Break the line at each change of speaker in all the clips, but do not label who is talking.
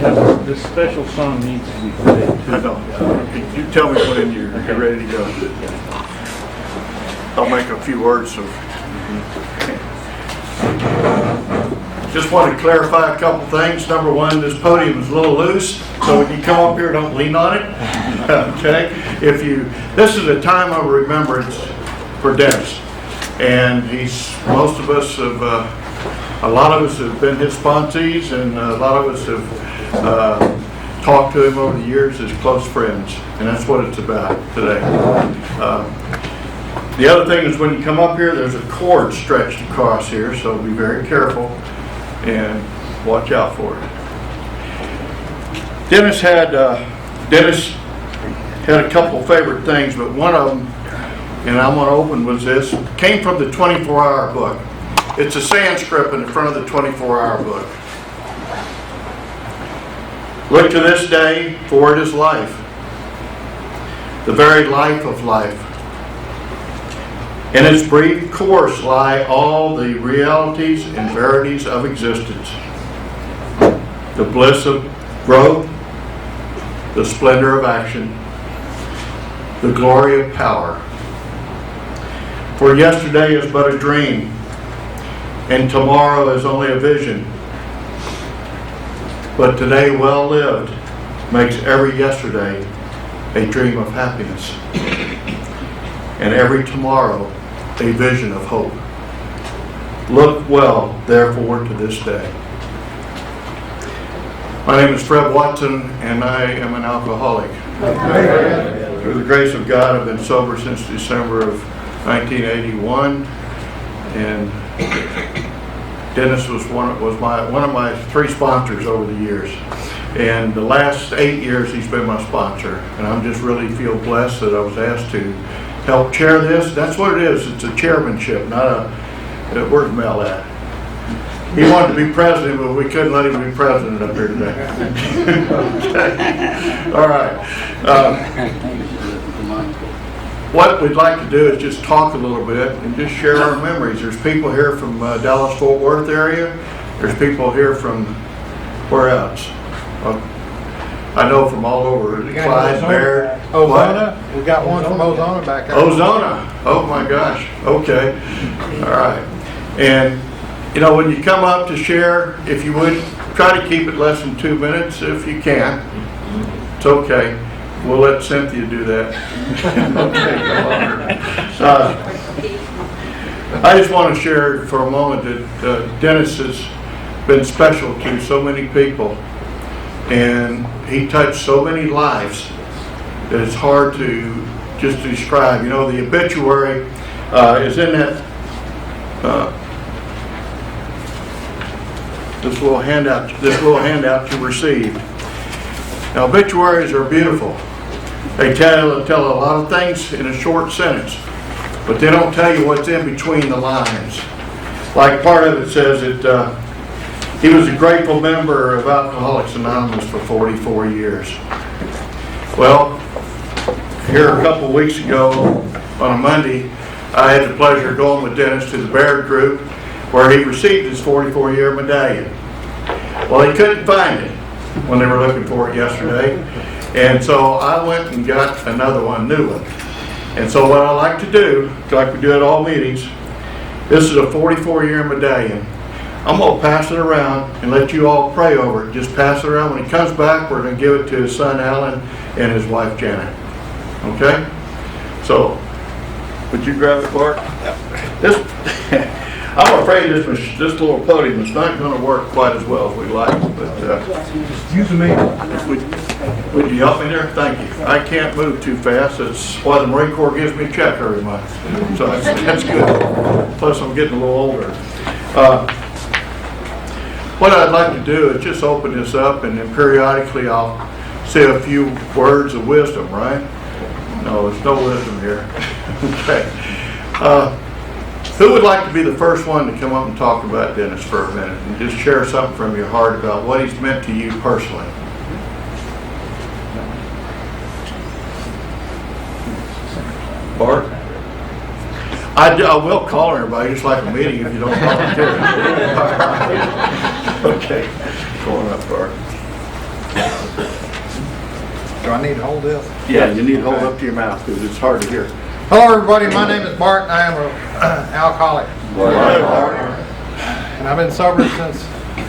This special song needs to be played too.
I know. You tell me when you're ready to go. I'll make a few words of. Just want to clarify a couple things. Number one, this podium is a little loose, so when you come up here, don't lean on it. Okay? This is a time of remembrance for Dennis, and most of us have, a lot of us have been his sponsees, and a lot of us have talked to him over the years as close friends, and that's what it's about today. The other thing is when you come up here, there's a cord stretched across here, so be very careful and watch out for it. Dennis had a couple favorite things, but one of them, and I'm going to open with this, came from the 24-hour book. It's a Sanskrit in the front of the 24-hour book. Look to this day, for it is life, the very life of life. In its brief course lie all the realities and verities of existence. The bliss of growth, the splendor of action, the glory of power. For yesterday is but a dream, and tomorrow is only a vision. But today well lived makes every yesterday a dream of happiness, and every tomorrow a vision of hope. Look well, therefore, to this day. My name is Fred Watson, and I am an alcoholic. Through the grace of God, I've been sober since December of 1981, and Dennis was one of my 3 sponsors over the years. And the last 8 years, he's been my sponsor, and I'm just really feel blessed that I was asked to help chair this. That's what it is. It's a chairmanship, not a where's Mel at? He wanted to be president, but we couldn't let him be president up here today. Okay. All right. What we'd like to do is just talk a little bit and just share our memories. There's people here from Dallas-Fort Worth area. There's people here from where else? I know from all over. Clyde, Baird.
Ozona. We got one from Ozona back there.
Ozona. Oh my gosh. Okay. All right. And when you come up to share, if you would, try to keep it less than 2 minutes if you can. It's okay. We'll let Cynthia do that. I just want to share for a moment that Dennis has been special to so many people, and he touched so many lives that it's hard to just describe. The obituary is in that this little handout you received. Now, obituaries are beautiful. They tell a lot of things in a short sentence, but they don't tell you what's in between the lines. Like part of it says that he was a grateful member of Alcoholics Anonymous for 44 years. Well, here a couple of weeks ago on a Monday, I had the pleasure of going with Dennis to the Baird group where he received his 44-year medallion. Well, he couldn't find it when they were looking for it yesterday. And so I went and got another one, new one. And so what I like to do, like we do at all meetings, this is a 44-year medallion. I'm going to pass it around and let you all pray over it. Just pass it around. When he comes back, we're going to give it to his son Alan and his wife Janet. Okay? So, would you grab it, Bart? This, I'm afraid this little podium is not going to work quite as well as we'd like. But
Use the main.
would you help me there? Thank you. I can't move too fast. That's why the Marine Corps gives me a check every month. So that's good. Plus, I'm getting a little older. What I'd like to do is just open this up, and then periodically I'll say a few words of wisdom, right? No, there's no wisdom here. Okay. Who would like to be the first one to come up and talk about Dennis for a minute and just share something from your heart about what he's meant to you personally? Bart? I will call everybody just like a meeting if you don't volunteer. Okay. Going up, Bart.
Do I need to hold this?
Yeah, you need to hold up to your mouth because it's hard to hear.
Hello, everybody. My name is Bart, and I am an alcoholic. And I've been sober since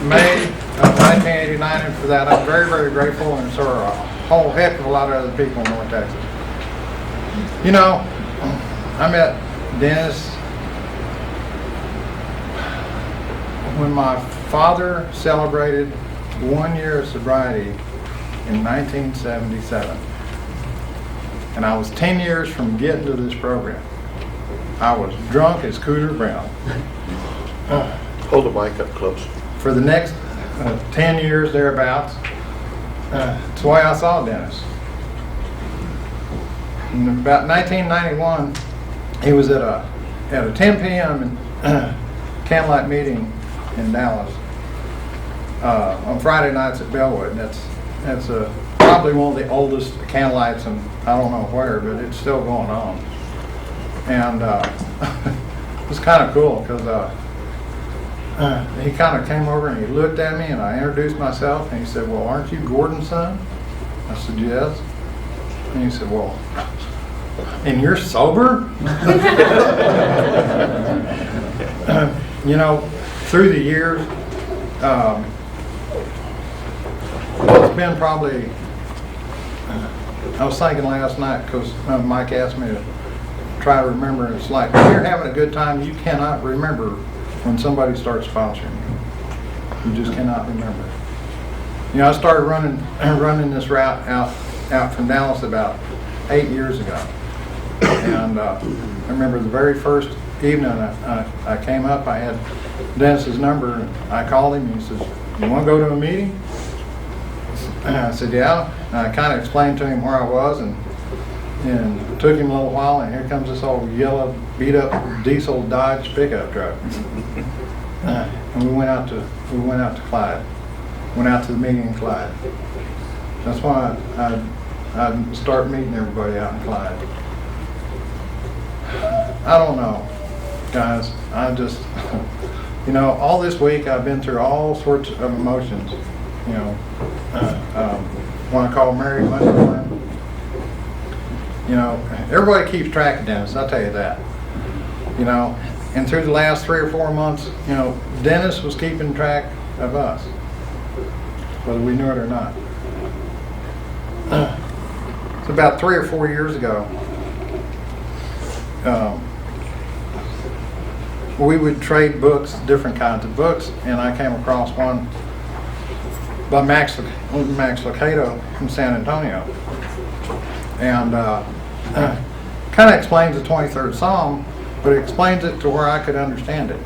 May of 1989, and for that I'm very, very grateful, and so are a whole heck of a lot of other people in North Texas. You know, I met Dennis when my father celebrated 1 year of sobriety in 1977. And I was 10 years from getting to this program. I was drunk as Cooter Brown.
Hold the mic up close.
For the next 10 years thereabouts, that's the way I saw Dennis. In about 1991, he was at a 10 p.m. candlelight meeting in Dallas on Friday nights at Bellwood. And that's probably one of the oldest candlelights, and I don't know where, but it's still going on. And it was kind of cool because he kind of came over and he looked at me, and I introduced myself, and he said, "Well, aren't you Gordon's son?" I said, "Yes." And he said, "Well, and you're sober?" You know, through the years, it's been probably, I was thinking last night because Mike asked me to try to remember, and it's like when you're having a good time, you cannot remember when somebody starts sponsoring you. You just cannot remember. You know, I started running this route out from Dallas about 8 years ago. And I remember the very first evening I came up, I had Dennis's number, and I called him, and he says, "You want to go to a meeting?" And I said, "Yeah." And I kind of explained to him where I was, and it took him a little while, and here comes this old yellow, beat-up diesel Dodge pickup truck. And we went out to Clyde. Went out to the meeting in Clyde. That's why I'd start meeting everybody out in Clyde. I don't know, guys. I just, you know, all this week I've been through all sorts of emotions. You know, when I call Mary Monday morning, you know, everybody keeps track of Dennis, I'll tell you that. You know, and through the last 3 or 4 months, you know, Dennis was keeping track of us, whether we knew it or not. It's about 3 or 4 years ago. We would trade books, different kinds of books, and I came across one by Max Lucado from San Antonio. And kind of explains the 23rd Psalm, but it explains it to where I could understand it.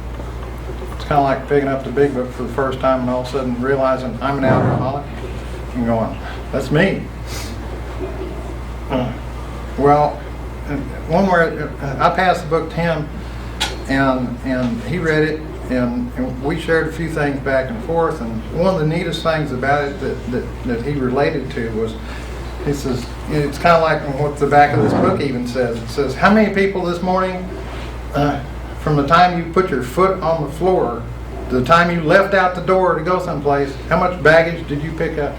It's kind of like picking up the big book for the first time and all of a sudden realizing I'm an alcoholic and going, "That's me." Well, one where I passed the book to him, and he read it, and we shared a few things back and forth. And one of the neatest things about it that he related to was, he says, it's kind of like what the back of this book even says. It says, "How many people this morning, from the time you put your foot on the floor to the time you left out the door to go someplace, how much baggage did you pick up?"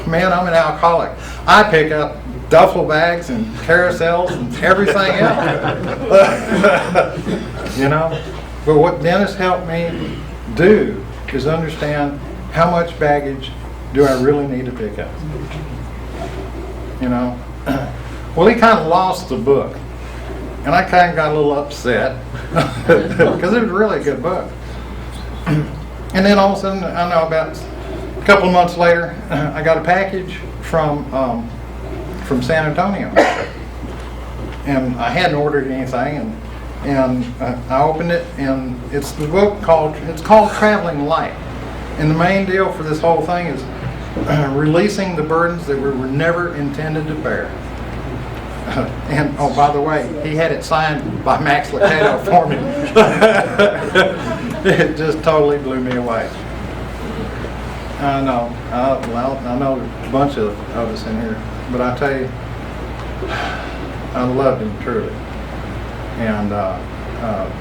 Man, I'm an alcoholic. I pick up duffel bags and carousels and everything else. You know? But what Dennis helped me do is understand how much baggage do I really need to pick up. You know? Well, he kind of lost the book. And I kind of got a little upset because it was really a good book. And then all of a sudden, I know about a couple of months later, I got a package from San Antonio, and I hadn't ordered anything, and I opened it, and it's the book called Traveling Light, and the main deal for this whole thing is releasing the burdens that we were never intended to bear. And oh, by the way, he had it signed by Max Lucado for me. It just totally blew me away. I know. Well, I know there's a bunch of us in here, but I tell you, I loved him truly, and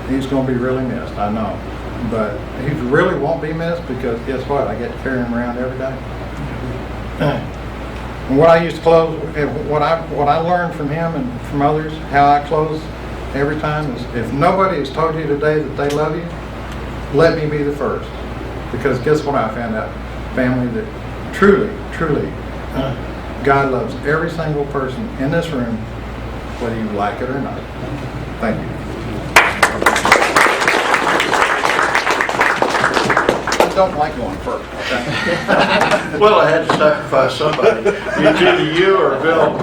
he's going to be really missed. I know, but he really won't be missed because guess what? I get to carry him around every day. what I used to close, what I learned from him and from others, how I close every time is, if nobody has told you today that they love you, let me be the first. Because guess what I found out? Family, that truly, truly, God loves every single person in this room, whether you like it or not. Thank you. I don't like going first.
Well, I had to sacrifice somebody. It's either you or Bill.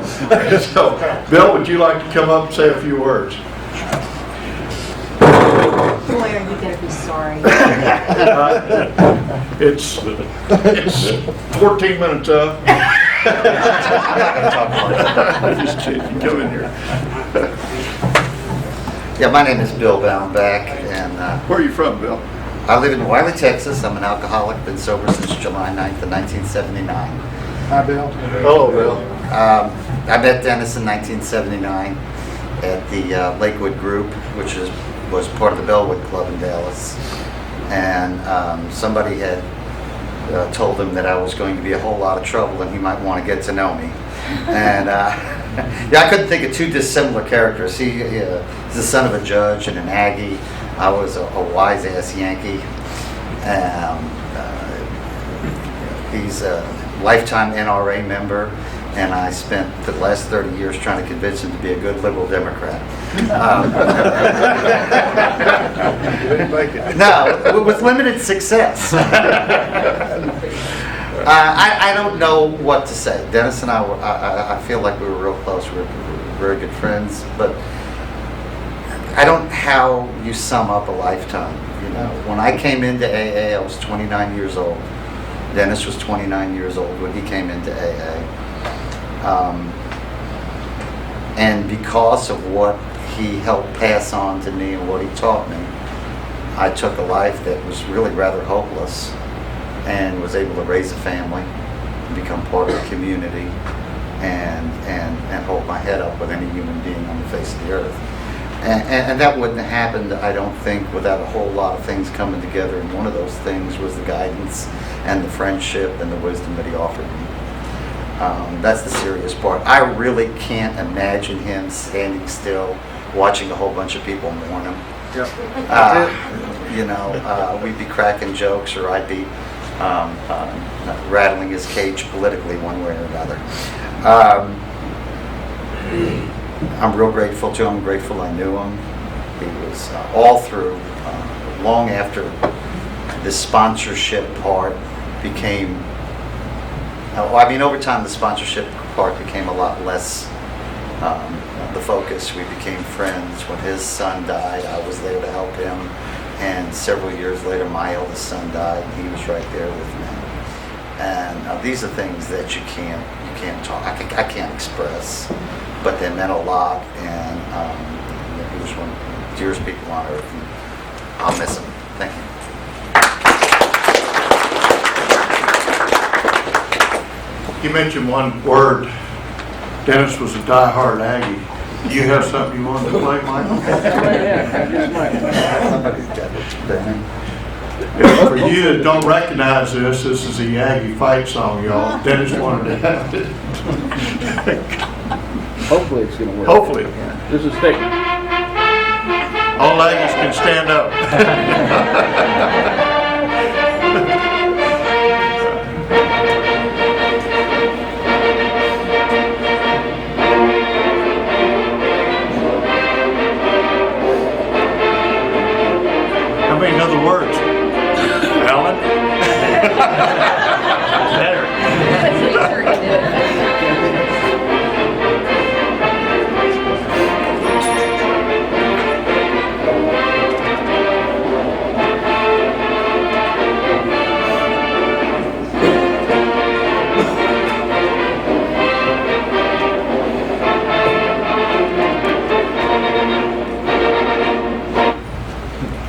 So, Bill, would you like to come up and say a few words?
Boy, are you gonna be sorry.
It's 14 minutes up. Just kidding. Come in here.
Yeah, my name is Bill Baumbach, and
Where are you from, Bill?
I live in Wiley, Texas. I'm an alcoholic, been sober since July 9th of 1979.
Hi, Bill.
Hello, Bill.
I met Dennis in 1979 at the Lakewood Group, which was part of the Bellwood Club in Dallas. And somebody had told him that I was going to be a whole lot of trouble and he might want to get to know me. And yeah, I couldn't think of two dissimilar characters. He's the son of a judge and an Aggie. I was a wise-ass Yankee. He's a lifetime NRA member, and I spent the last 30 years trying to convince him to be a good liberal Democrat. No, with limited success. I don't know what to say. Dennis and I feel like we were real close. We were very good friends, but I don't know how you sum up a lifetime. You know, when I came into AA, I was 29 years old. Dennis was 29 years old when he came into AA. And because of what he helped pass on to me and what he taught me, I took a life that was really rather hopeless and was able to raise a family, become part of the community, and hold my head up with any human being on the face of the earth. And that wouldn't have happened, I don't think, without a whole lot of things coming together. And one of those things was the guidance and the friendship and the wisdom that he offered me. That's the serious part. I really can't imagine him standing still, watching a whole bunch of people mourn him.
Yep.
We'd be cracking jokes, or I'd be rattling his cage politically one way or another. I'm real grateful to him, grateful I knew him. He was all through, long after the sponsorship part became, over time the sponsorship part became a lot less the focus. We became friends. When his son died, I was there to help him. And several years later, my eldest son died, and he was right there with me. And these are things that you can't talk, I can't express, but they meant a lot, and he was one of the dearest people on earth, and I'll miss him. Thank you.
You mentioned one word. Dennis was a diehard Aggie. Do you have something you wanted to play, Michael? For you that don't recognize this is a Aggie fight song, y'all. Dennis wanted to have it.
Hopefully it's gonna work.
Hopefully.
This is State.
All Aggies can stand up. How many other words? Alan? Better.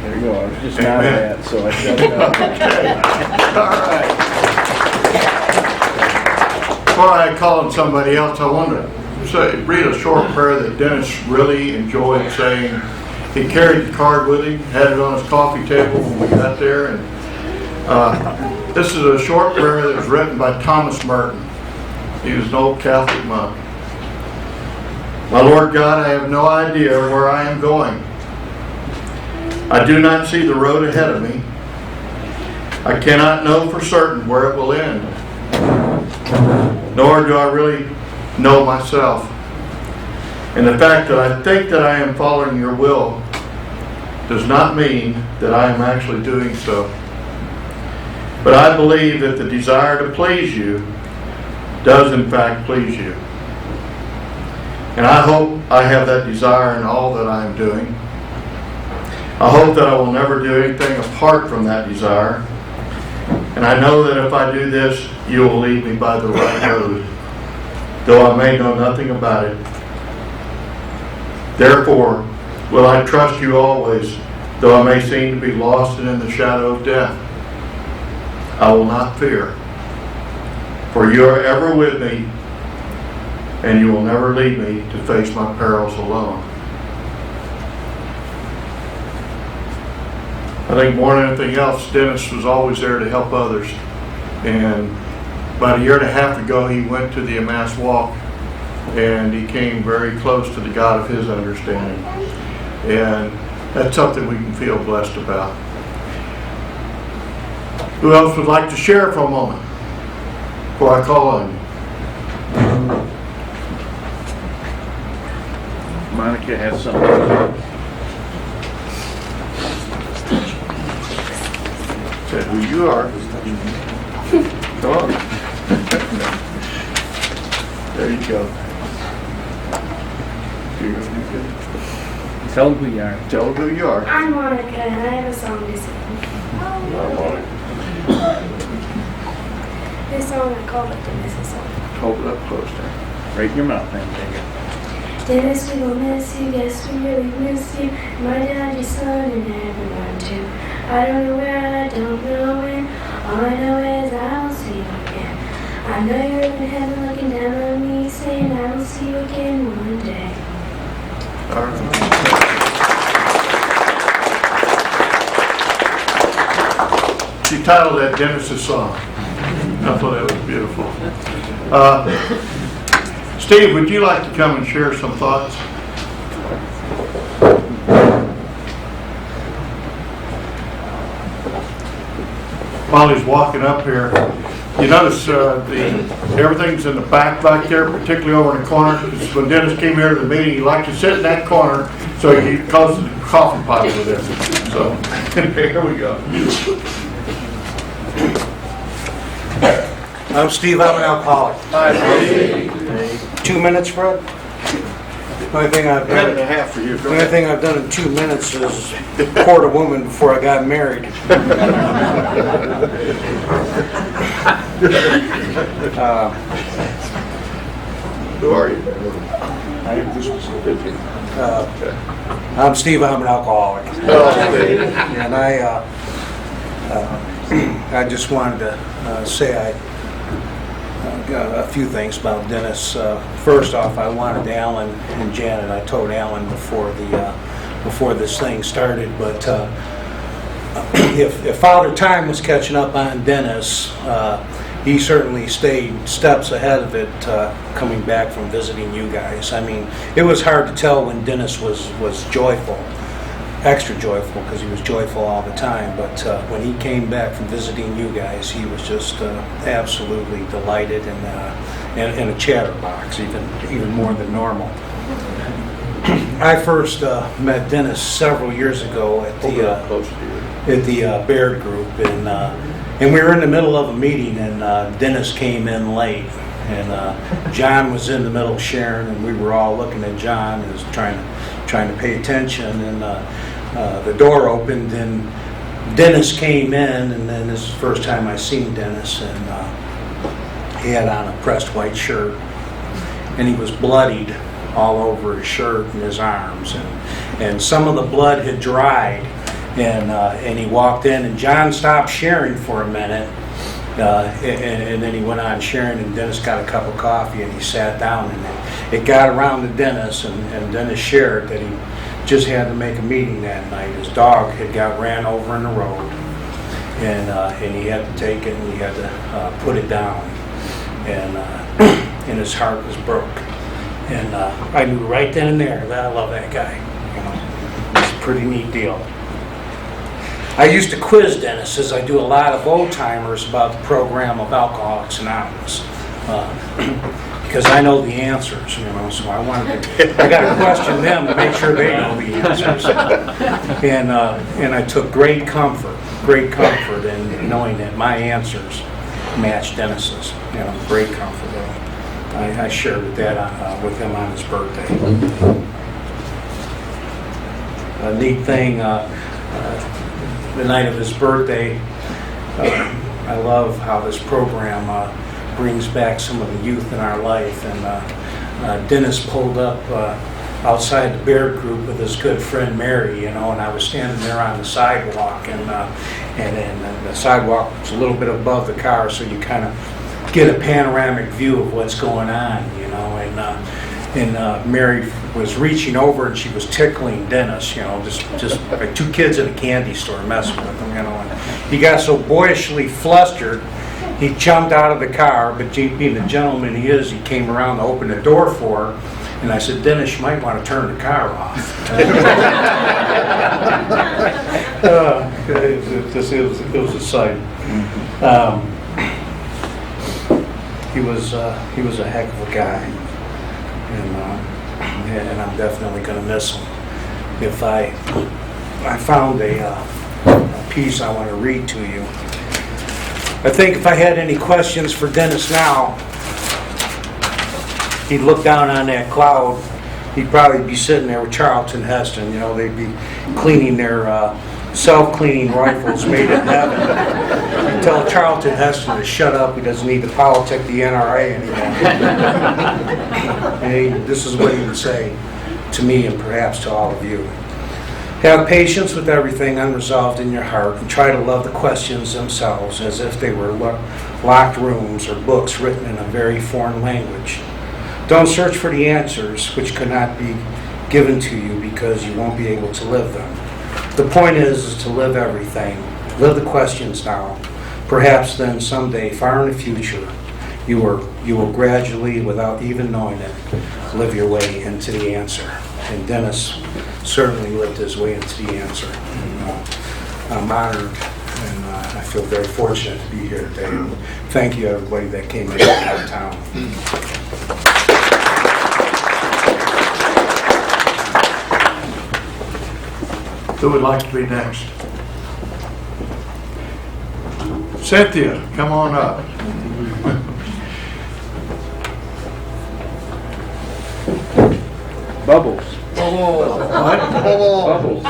There you go. I was just nodding at, so I shut it up.
All right. Before I call on somebody else, I want to read a short prayer that Dennis really enjoyed saying. He carried the card with him, had it on his coffee table when we got there. And this is a short prayer that was written by Thomas Merton. He was an old Catholic monk. My Lord God, I have no idea where I am going. I do not see the road ahead of me. I cannot know for certain where it will end. Nor do I really know myself. And the fact that I think that I am following your will does not mean that I am actually doing so. But I believe that the desire to please you does in fact please you. And I hope I have that desire in all that I am doing. I hope that I will never do anything apart from that desire. And I know that if I do this, you will lead me by the right road, though I may know nothing about it. Therefore, will I trust you always, though I may seem to be lost and in the shadow of death. I will not fear, for you are ever with me, and you will never leave me to face my perils alone. I think more than anything else, Dennis was always there to help others. And about a year and a half ago, he went to the Emmaus Walk, and he came very close to the God of his understanding. And that's something we can feel blessed about. Who else would like to share for a moment before I call on you?
Monica has something.
Said who you are. Come on. There you go.
Tell them who you are.
Tell them who you are.
I'm Monica and I have a song to sing. This song I call it Dennis' song.
Hold it up close there.
Right in your mouth, man. Take it.
Dennis, we will miss you, yes we really miss you. My dad, your son, and everyone too. I don't know where, I don't know when. All I know is I will see you again. I know you're up in heaven looking down on me, saying I will see you again one day.
All right. She titled that Dennis' song. I thought that was beautiful. Steve, would you like to come and share some thoughts? While he's walking up here, you notice everything's in the back there, particularly over in the corner. Because when Dennis came here to the meeting, he liked to sit in that corner so he could close the coffee pot over there. So here we go.
I'm Steve, I'm an alcoholic.
Hi, Steve.
2 minutes, Fred? The only thing I've
Minute and a
done,
half for you.
the only thing I've done in 2 minutes is court a woman before I got married.
Who are you?
I'm Steve, I'm an alcoholic. And I just wanted to say a few things about Dennis. First off, I wanted Alan and Janet. I told Alan before this thing started, but if Father Time was catching up on Dennis, he certainly stayed steps ahead of it coming back from visiting you guys. I mean, it was hard to tell when Dennis was joyful. Extra joyful because he was joyful all the time, but when he came back from visiting you guys, he was just absolutely delighted and a chatterbox, even more than normal. I first met Dennis several years ago at the Baird Group, and we were in the middle of a meeting, and Dennis came in late, and John was in the middle sharing, and we were all looking at John and was trying to pay attention, and the door opened and Dennis came in, and then this is the first time I seen Dennis, and he had on a pressed white shirt, and he was bloodied all over his shirt and his arms, and some of the blood had dried, and he walked in, and John stopped sharing for a minute, and then he went on sharing, and Dennis got a cup of coffee, and he sat down, and it got around to Dennis, and Dennis shared that he just had to make a meeting that night. His dog had got ran over in the road, and he had to take it and he had to put it down. And and his heart was broke. And I knew right then and there that I love that guy. It's a pretty neat deal. I used to quiz Dennis, as I do a lot of old-timers, about the program of Alcoholics Anonymous. Because I know the answers, so I got to question them to make sure they know the answers. And I took great comfort in knowing that my answers matched Dennis's. Great comfort. I shared that with him on his birthday. A neat thing, the night of his birthday, I love how this program brings back some of the youth in our life. And Dennis pulled up outside the Bear Group with his good friend Mary, and I was standing there on the sidewalk, and the sidewalk was a little bit above the car, so you kind of get a panoramic view of what's going on, and Mary was reaching over and she was tickling Dennis, just like two kids in a candy store messing with him, and he got so boyishly flustered, he jumped out of the car, but being the gentleman he is, he came around to open the door for her, and I said, Dennis, you might want to turn the car off. It was a sight. He was a heck of a guy, and I'm definitely going to miss him. If I found a piece I want to read to you. I think if I had any questions for Dennis now, he'd look down on that cloud. He'd probably be sitting there with Charlton Heston. They'd be cleaning their self-cleaning rifles made in heaven. You tell Charlton Heston to shut up. He doesn't need to politic the NRA anymore. Hey, this is what he would say to me and perhaps to all of you. Have patience with everything unresolved in your heart and try to love the questions themselves as if they were locked rooms or books written in a very foreign language. Don't search for the answers which could not be given to you because you won't be able to live them. The point is to live everything. Live the questions now. Perhaps then someday, far in the future, you will gradually, without even knowing it, live your way into the answer. And Dennis certainly lived his way into the answer. And, I'm honored, and I feel very fortunate to be here today. And thank you, everybody that came in out of town.
Who would like to be next? Cynthia, come on up.
Bubbles.
What?
Bubbles.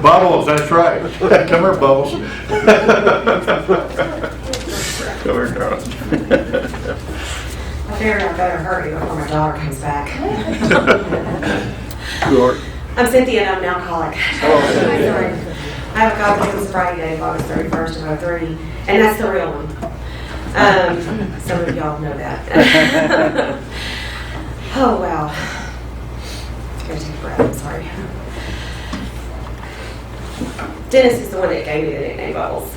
Bubbles, that's right. Come here, Bubbles. Come here, girl.
I figured I better hurry before my daughter comes back.
Sure.
I'm Cynthia and I'm an alcoholic. Sorry. I have a copy of sobriety date of August 31st of 03, and that's the real one. Some of y'all know that. Oh, wow. Gotta take a breath, I'm sorry. Dennis is the one that gave me the nickname Bubbles.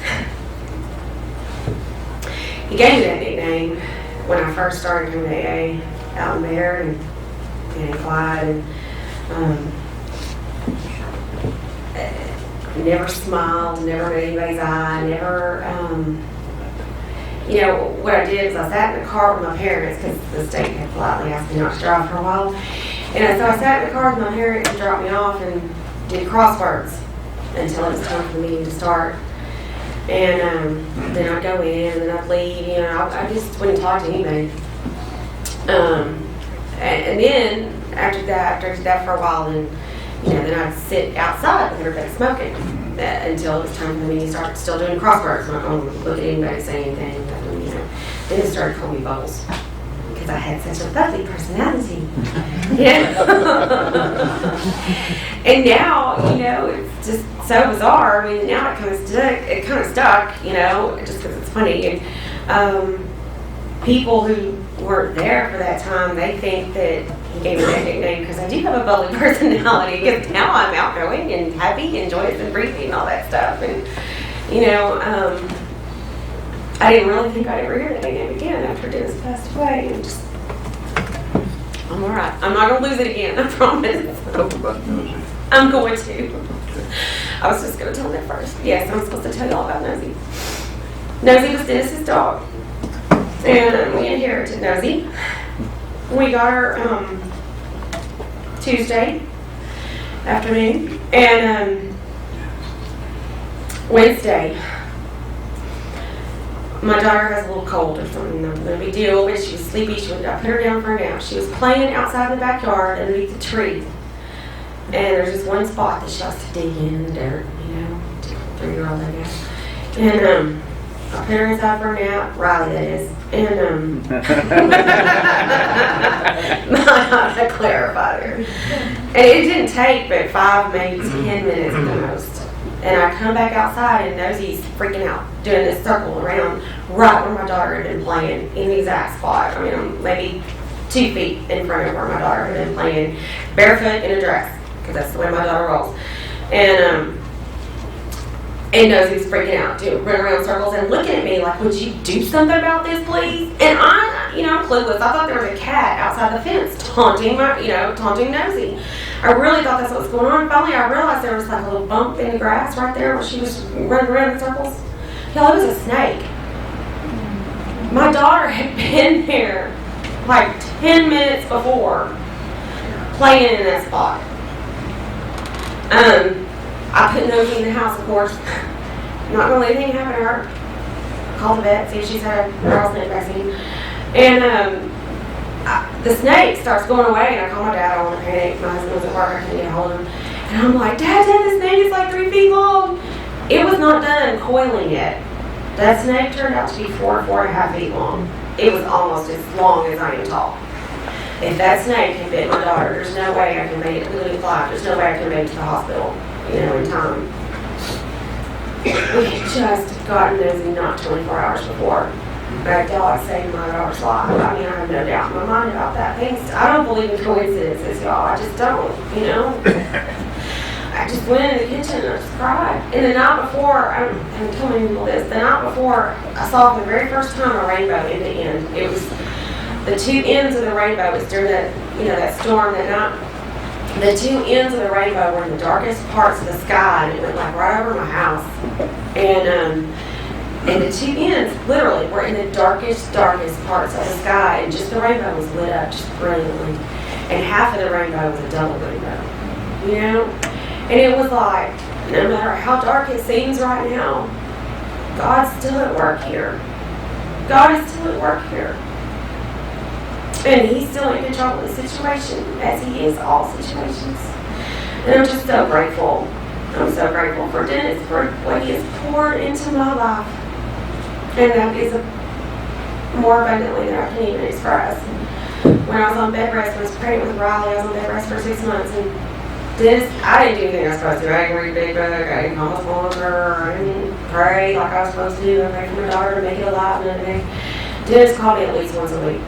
He gave me that nickname when I first started doing AA out in there and in Clyde, and never smiled, never made anybody's eye, never, what I did is I sat in the car with my parents because the state had politely asked me not to drive for a while. And so I sat in the car with my parents and dropped me off and did crosswords until it was time for the meeting to start. And then I'd go in and then I'd leave, I just wouldn't talk to anybody. And then after that for a while, then I'd sit outside with everybody smoking until it was time for the meeting to start, still doing crosswords. I'm not going to look at anybody, say anything. Then it started calling me Bubbles because I had such a bubbly personality. And now, it's just so bizarre. I mean, now it kind of stuck, just because it's funny. And people who weren't there for that time, they think that he gave me that nickname because I do have a bubbly personality. Because now I'm outgoing and happy and joyous and breezy and all that stuff. And I didn't really think I'd ever hear that nickname again after Dennis passed away. And just I'm all right. I'm not gonna lose it again. I promise.
Tell them about Nosy.
I'm going to. I was just gonna tell them that first. Yes, I'm supposed to tell you all about Nosy. Nosy was Dennis's dog, and we inherited Nosy. We got her Tuesday afternoon, and Wednesday. My daughter has a little cold or something, no big deal, but she was sleepy. I put her down for a nap. She was playing outside in the backyard underneath the tree. And there's just one spot that she likes to dig in the dirt, 3-year-old, I guess. And I put her inside for a nap, Riley that is. And I clarified her. And it didn't take but 5, maybe 10 minutes at the most. And I come back outside and Nosy's freaking out, doing this circle around right where my daughter had been playing, in the exact spot. I mean, maybe 2 feet in front of where my daughter had been playing, barefoot in a dress, because that's the way my daughter rolls. And Nosy's freaking out, running around in circles and looking at me like, would you do something about this, please? And I'm clueless. I thought there was a cat outside the fence taunting Nosy. I really thought that's what was going on. Finally, I realized there was like a little bump in the grass right there where she was running around in circles. Y'all, it was a snake. My daughter had been there like 10 minutes before, playing in that spot. I put Nosy in the house, of course. Not gonna let anything happen to her. Call the vet, see if she's had a rattlesnake vaccine. And the snake starts going away, and I call my dad. I don't want to panic. My husband was at work. I couldn't get a hold of him. And I'm like, Dad, the snake is like 3 feet long. It was not done coiling yet. That snake turned out to be 4.5 feet long. It was almost as long as I am tall. If that snake had bit my daughter, there's no way I can make it to life. There's no way I can make it to the hospital, in time. We had just gotten Nosy not 24 hours before. That dog saved my daughter's life. I mean, I have no doubt in my mind about that. I don't believe in coincidences, y'all. I just don't, I just went in the kitchen and I just cried. And the night before, I haven't told many people this, the night before, I saw for the very first time a rainbow end to end. It was the 2 ends of the rainbow. It was during that, that storm that night. The 2 ends of the rainbow were in the darkest parts of the sky, and it went like right over my house. And the 2 ends, literally, were in the darkest parts of the sky, and just the rainbow was lit up just brilliantly. And half of the rainbow was a double rainbow, And it was like, no matter how dark it seems right now, God's still at work here. God is still at work here. And He's still in control of the situation, as He is all situations. And I'm just so grateful. I'm so grateful for Dennis, for what he has poured into my life. And that is more abundantly than I can even express. When I was on bed rest, I was pregnant with Riley. I was on bed rest for 6 months. And Dennis, I didn't do anything I was supposed to. I didn't read a big book. I didn't call my sponsor. I didn't pray like I was supposed to do. I prayed for my daughter to make it alive and everything. Dennis called me at least once a week.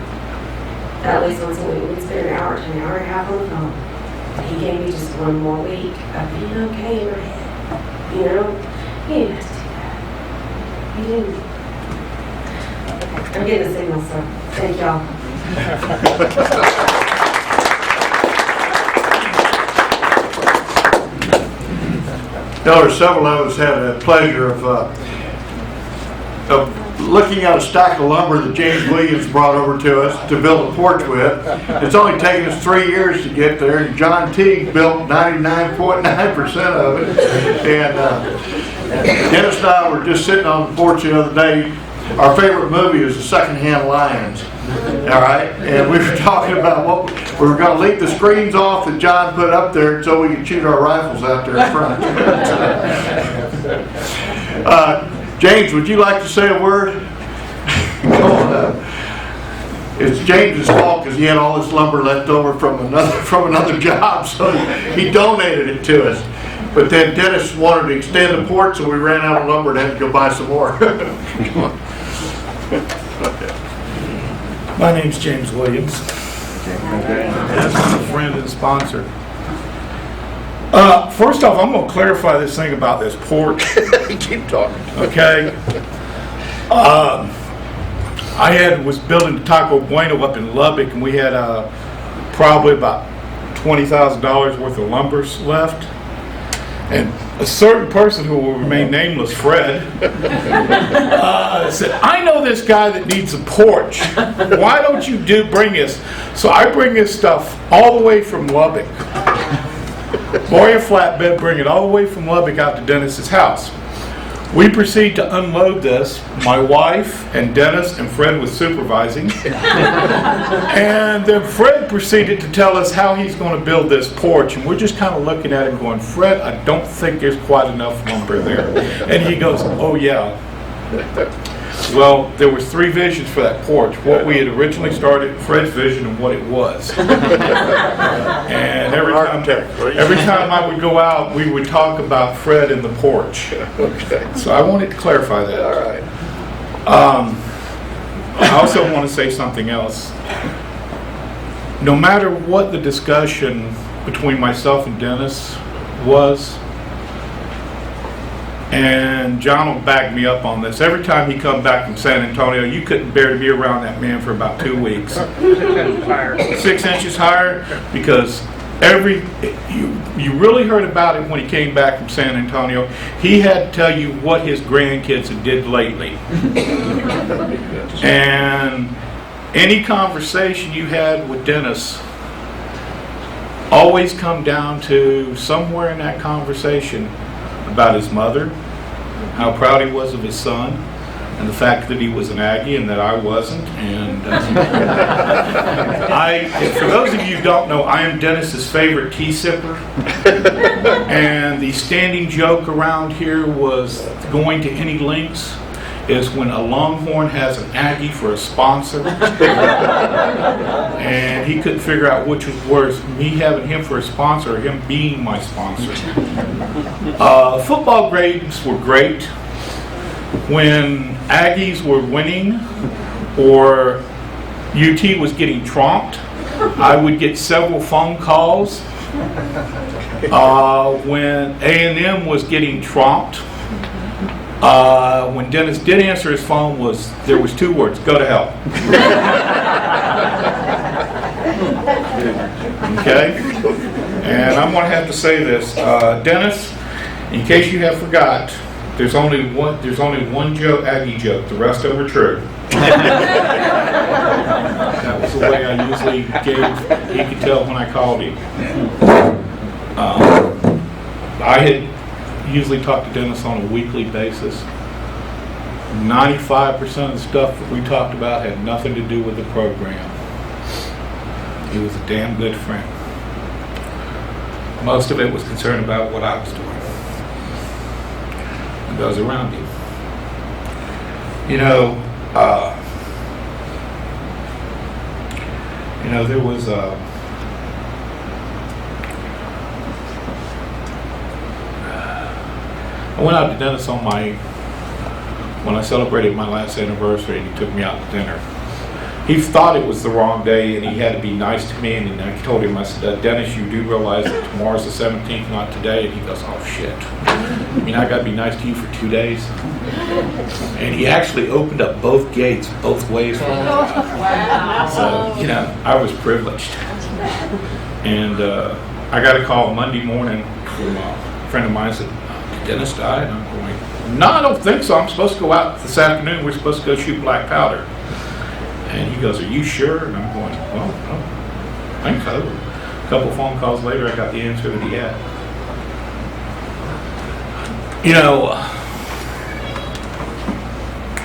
At least once a week. We'd spend an hour to an hour and a half on the phone. He gave me just one more week of being okay in my head. He didn't have to do that. He didn't. I'm getting a signal, so thank y'all.
There's several of us had the pleasure of looking at a stack of lumber that James Williams brought over to us to build a porch with. It's only taken us 3 years to get there, and John Teague built 99.9% of it. And Dennis and I were just sitting on the porch the other day. Our favorite movie is The Secondhand Lions. All right, and we were talking about what we were going to leave the screens off that John put up there so we could shoot our rifles out there in front. James, would you like to say a word? Come on up. It's James's fault because he had all this lumber left over from another job, so he donated it to us. But then Dennis wanted to extend the porch, so we ran out of lumber and had to go buy some more.
My name's James Williams. Yes, I'm a friend and sponsor. First off, I'm going to clarify this thing about this porch.
Keep talking.
Okay. I was building Taco Bueno up in Lubbock, and we had a probably about $20,000 worth of lumber left. And a certain person who will remain nameless, Fred, said, I know this guy that needs a porch. Why don't you bring his? So I bring his stuff all the way from Lubbock. Borrow a flatbed, bring it all the way from Lubbock out to Dennis's house. We proceed to unload this. My wife and Dennis and Fred was supervising. And then Fred proceeded to tell us how he's going to build this porch. And we're just kind of looking at him going, Fred, I don't think there's quite enough lumber there. And he goes, oh yeah. Well, there was 3 visions for that porch. What we had originally started, Fred's vision, and what it was. And every time I would go out, we would talk about Fred and the porch.
Okay.
So I wanted to clarify that.
All right.
I also want to say something else. No matter what the discussion between myself and Dennis was, and John will back me up on this, every time he come back from San Antonio, you couldn't bear to be around that man for about 2 weeks. 6 inches higher, because you really heard about him when he came back from San Antonio. He had to tell you what his grandkids had did lately. And any conversation you had with Dennis always come down to somewhere in that conversation about his mother, how proud he was of his son, and the fact that he was an Aggie and that I wasn't. And for those of you who don't know, I am Dennis's favorite tea sipper. And the standing joke around here was going to any lengths is when a Longhorn has an Aggie for a sponsor. And he couldn't figure out which was worse, me having him for a sponsor or him being my sponsor. Football grades were great. When Aggies were winning or UT was getting tromped, I would get several phone calls. When A&M was getting tromped, when Dennis did answer his phone, there was 2 words: go to hell. Okay? And I'm going to have to say this. Dennis, in case you have forgot, there's only one joke, Aggie joke. The rest of them are true. That was the way I usually gave. He could tell when I called him. I had usually talked to Dennis on a weekly basis. 95% of the stuff that we talked about had nothing to do with the program. He was a damn good friend. Most of it was concerned about what I was doing and those around me. There was I went out to Dennis when I celebrated my last anniversary, and he took me out to dinner. He thought it was the wrong day, and he had to be nice to me, and I told him, I said, Dennis, you do realize that tomorrow's the 17th, not today? And he goes, oh shit. I got to be nice to you for 2 days? And he actually opened up both gates both ways for me.
Wow.
So, I was privileged. And I got a call Monday morning from a friend of mine. Said, did Dennis die? And I'm going, no, I don't think so. I'm supposed to go out this afternoon. We're supposed to go shoot black powder. And he goes, are you sure? And I'm going, well, I think so. A couple phone calls later, I got the answer that he had.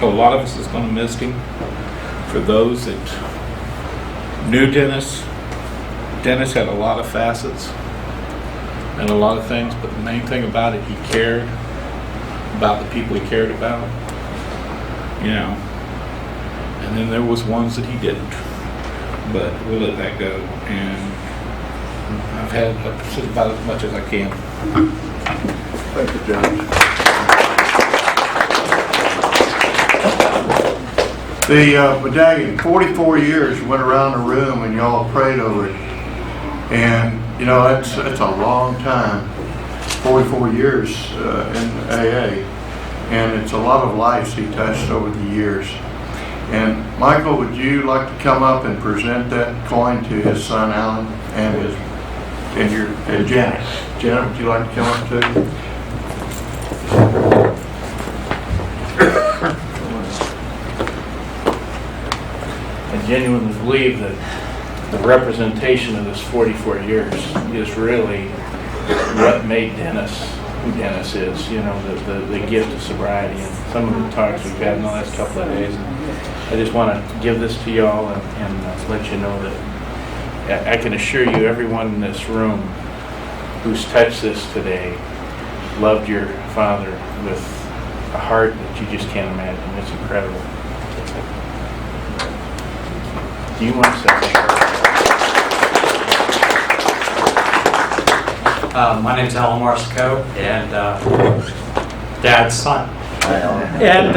A lot of us is going to miss him. For those that knew Dennis had a lot of facets and a lot of things, but the main thing about it, he cared about the people he cared about. And then there was ones that he didn't, but we'll let that go. And I've said about as much as I can.
Thank you, John. The medallion, 44 years, went around the room and y'all prayed over it. And, that's a long time, 44 years in AA. And it's a lot of lives he touched over the years. And Michael, would you like to come up and present that coin to his son Alan and Janet? Janet, would you like to come up too?
I genuinely believe that the representation of this 44 years is really what made Dennis who Dennis is, you know, the gift of sobriety and some of the talks we've had in the last couple of days. I just want to give this to y'all and let you know that I can assure you everyone in this room who's touched this today loved your father with a heart that you just can't imagine. It's incredible. Do you want to say something?
My name's Denis Marsico, and Dad's son. And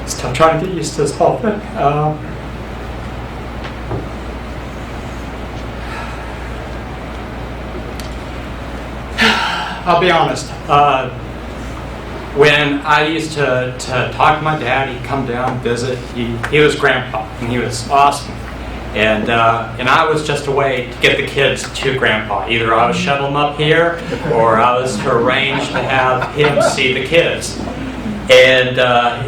still trying to get used to this whole thing. I'll be honest. When I used to talk to my dad, he'd come down, visit. He was grandpa, and he was awesome. And I was just a way to get the kids to grandpa. Either I was shuttle them up here, or I was to arrange to have him see the kids. And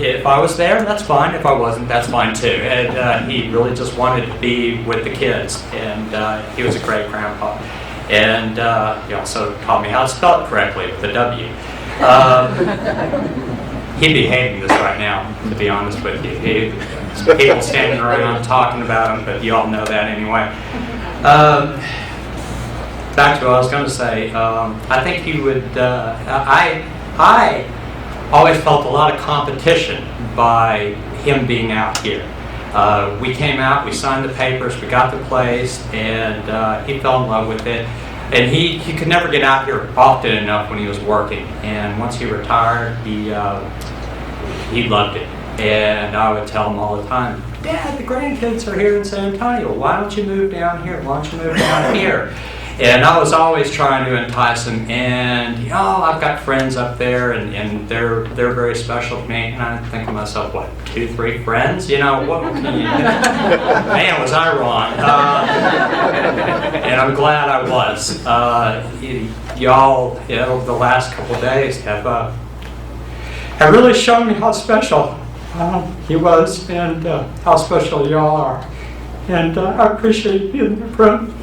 if I was there, that's fine. If I wasn't, that's fine too. And he really just wanted to be with the kids. And he was a great grandpa. And he also taught me how to spell it correctly with a W. He'd be hating this right now, to be honest with you. People standing around talking about him, but you all know that anyway. Back to what I was going to say. I think he would. I always felt a lot of competition by him being out here. We came out, we signed the papers, we got the place, and he fell in love with it. And he could never get out here often enough when he was working. And once he retired, he loved it. And I would tell him all the time, Dad, the grandkids are here in San Antonio. Why don't you move down here? Why don't you move down here? And I was always trying to entice him, and I've got friends up there, and they're very special to me. And I think to myself, what, 2, 3 friends? What? Man, was I wrong? And I'm glad I was. Y'all, over the last couple of days, have really shown me how special he was, and how special y'all are. And I appreciate being your friend.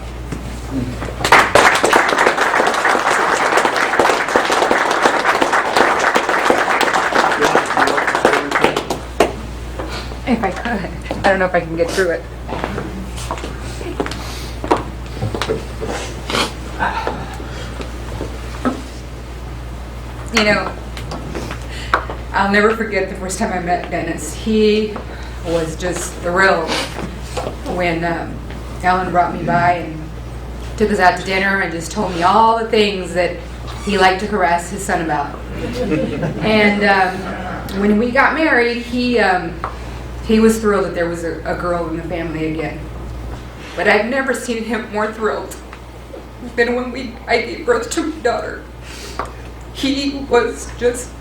If I could. I don't know if I can get through it. I'll never forget the first time I met Dennis. He was just thrilled when Ellen brought me by and took us out to dinner and just told me all the things that he liked to harass his son about. And when we got married, he was thrilled that there was a girl in the family again. But I've never seen him more thrilled than when I gave birth to my daughter. He was just,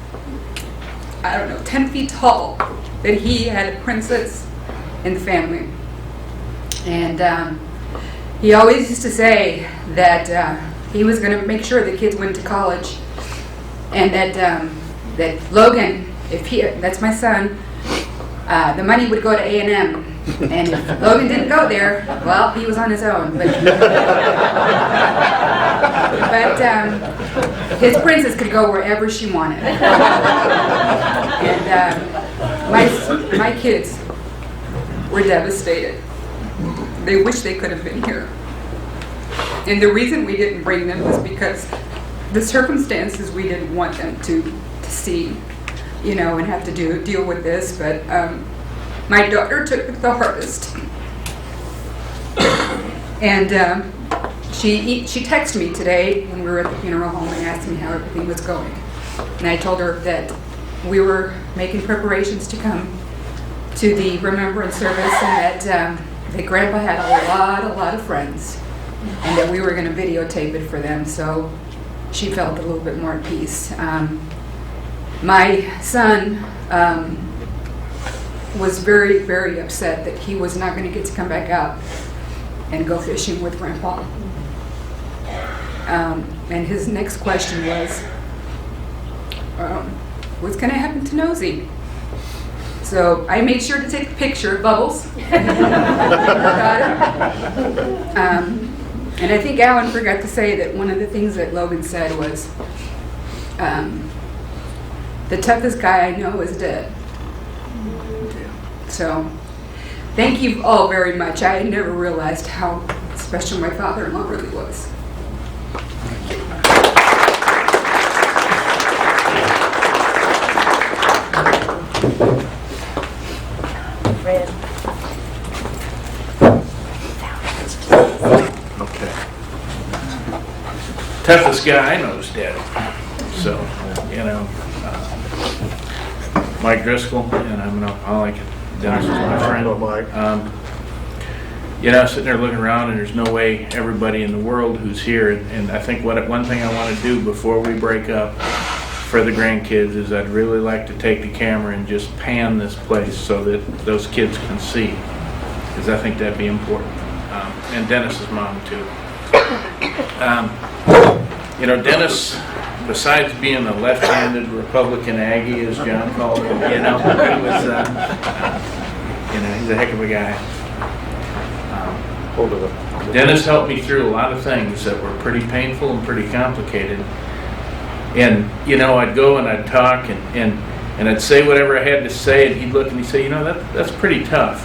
10 feet tall, that he had a princess in the family. And he always used to say that he was going to make sure the kids went to college, and that Logan, that's my son, the money would go to A&M, and if Logan didn't go there, well, he was on his own. But his princess could go wherever she wanted. And my kids were devastated. They wish they could have been here. And the reason we didn't bring them was because the circumstances, we didn't want them to see, and have to deal with this. But my daughter took it the hardest. And she texted me today when we were at the funeral home and asked me how everything was going. And I told her that we were making preparations to come to the remembrance service, and that Grandpa had a lot of friends, and that we were going to videotape it for them, so she felt a little bit more at peace. My son was very, very upset that he was not going to get to come back out and go fishing with Grandpa. And his next question was, what's going to happen to Nosy? So I made sure to take a picture of Bubbles. And I think Alan forgot to say that one of the things that Logan said was, the toughest guy I know is dead. So thank you all very much. I never realized how special my father-in-law really was.
Fred.
Okay.
Toughest guy I know is dead. So, you know, Mike Driscoll, and I'm an alcoholic. Dennis is my friend.
Hello, Mike.
You know, sitting there looking around, and there's no way everybody in the world who's here, and I think one thing I want to do before we break up for the grandkids is I'd really like to take the camera and just pan this place so that those kids can see, because I think that'd be important. And Dennis's mom too. You know, Dennis, besides being a left-handed Republican Aggie, as John called him, you know, he was, you know, he's a heck of a guy. Dennis helped me through a lot of things that were pretty painful and pretty complicated. And, you know, I'd go and I'd talk and I'd say whatever I had to say, and he'd look and he'd say, you know, that's pretty tough.